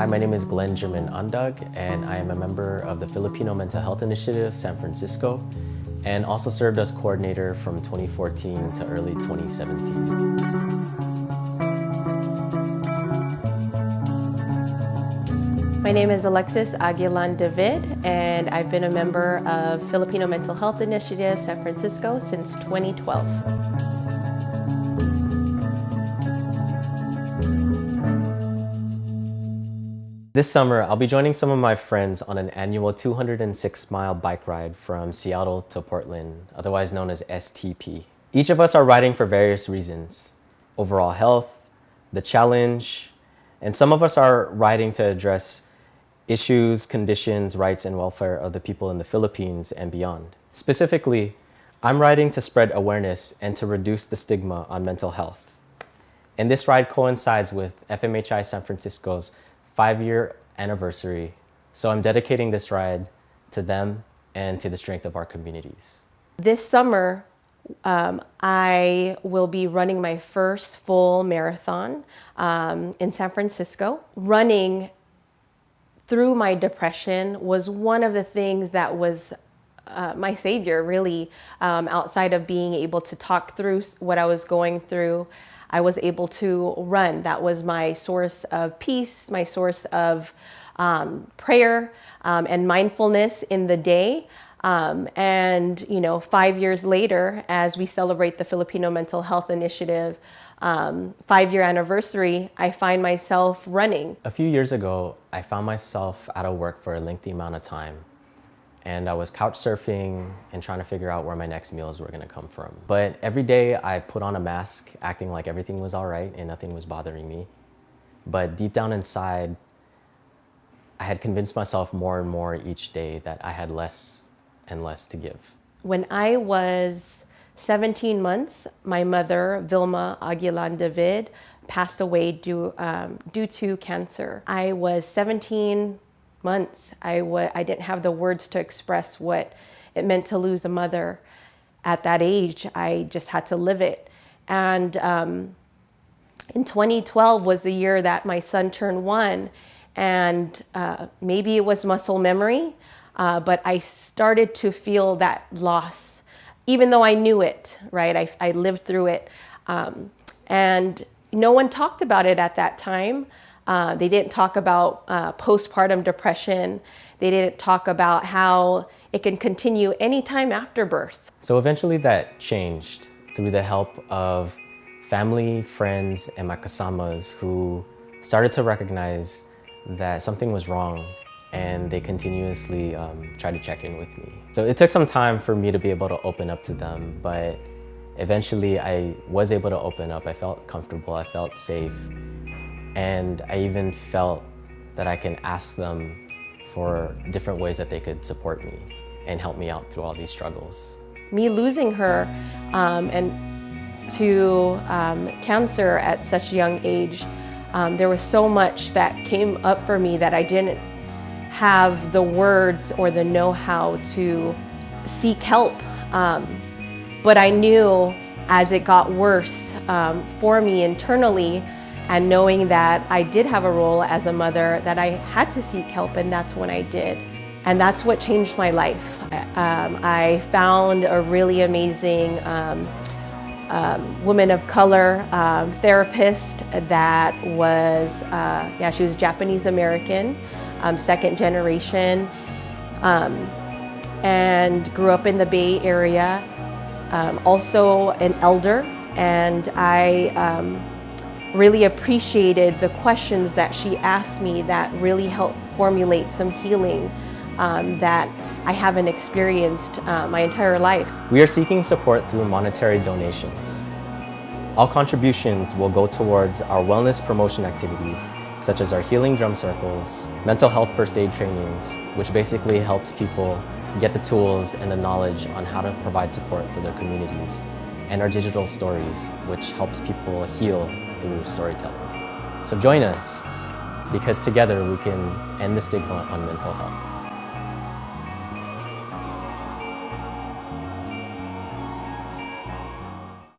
Hi, my name is Glen Andag, and I am a member of the Filipino Mental Health Initiative, San Francisco, and also served as coordinator from 2014 to early 2017. My name is Alexis and and I've been a member of Filipino Mental Health Initiative San Francisco since 2012. This summer, I'll be joining some of my friends on an annual 206-mile bike ride from Seattle to Portland, otherwise known as STP. Each of us are riding for various reasons: overall health, the challenge, and some of us are riding to address issues, conditions, rights, and welfare of the people in the Philippines and beyond. Specifically, I'm riding to spread awareness and to reduce the stigma on mental health. And this ride coincides with FMHI San Francisco's 5-year anniversary, so I'm dedicating this ride to them and to the strength of our communities. This summer, I will be running my first full marathon in San Francisco. Running through my depression was one of the things that was my savior, really, outside of being able to talk through what I was going through. I was able to run. That was my source of peace, my source of prayer and mindfulness in the day. And 5 years later, as we celebrate the Filipino Mental Health Initiative 5-year anniversary, I find myself running. A few years ago, I found myself out of work for a lengthy amount of time. And I was couch surfing and trying to figure out where my next meals were gonna come from. But every day I put on a mask, acting like everything was all right and nothing was bothering me. But deep down inside, I had convinced myself more and more each day that I had less and less to give. When I was 17 months, my mother, Vilma Aguilan David, passed away due to cancer. I was 17 months. I didn't have the words to express what it meant to lose a mother at that age. I just had to live it. And in 2012 was the year that my son turned 1, and maybe it was muscle memory, but I started to feel that loss, even though I knew it, right? I lived through it. And no one talked about it at that time. They didn't talk about postpartum depression. They didn't talk about how it can continue anytime after birth. So eventually that changed through the help of family, friends, and my kasamas who started to recognize that something was wrong, and they continuously tried to check in with me. So it took some time for me to be able to open up to them, but eventually I was able to open up. I felt comfortable, I felt safe. And I even felt that I can ask them for different ways that they could support me and help me out through all these struggles. Me losing her and to cancer at such a young age, there was so much that came up for me that I didn't have the words or the know-how to seek help. But I knew as it got worse for me internally, and knowing that I did have a role as a mother, that I had to seek help, and that's when I did. And that's what changed my life. I found a really amazing woman of color therapist that was, she was Japanese American, second generation, and grew up in the Bay Area, also an elder, and I really appreciated the questions that she asked me that really helped formulate some healing that I haven't experienced my entire life. We are seeking support through monetary donations. All contributions will go towards our wellness promotion activities, such as our healing drum circles, mental health first aid trainings, which basically helps people get the tools and the knowledge on how to provide support for their communities, and our digital stories, which helps people heal through storytelling. So join us, because together we can end the stigma on mental health.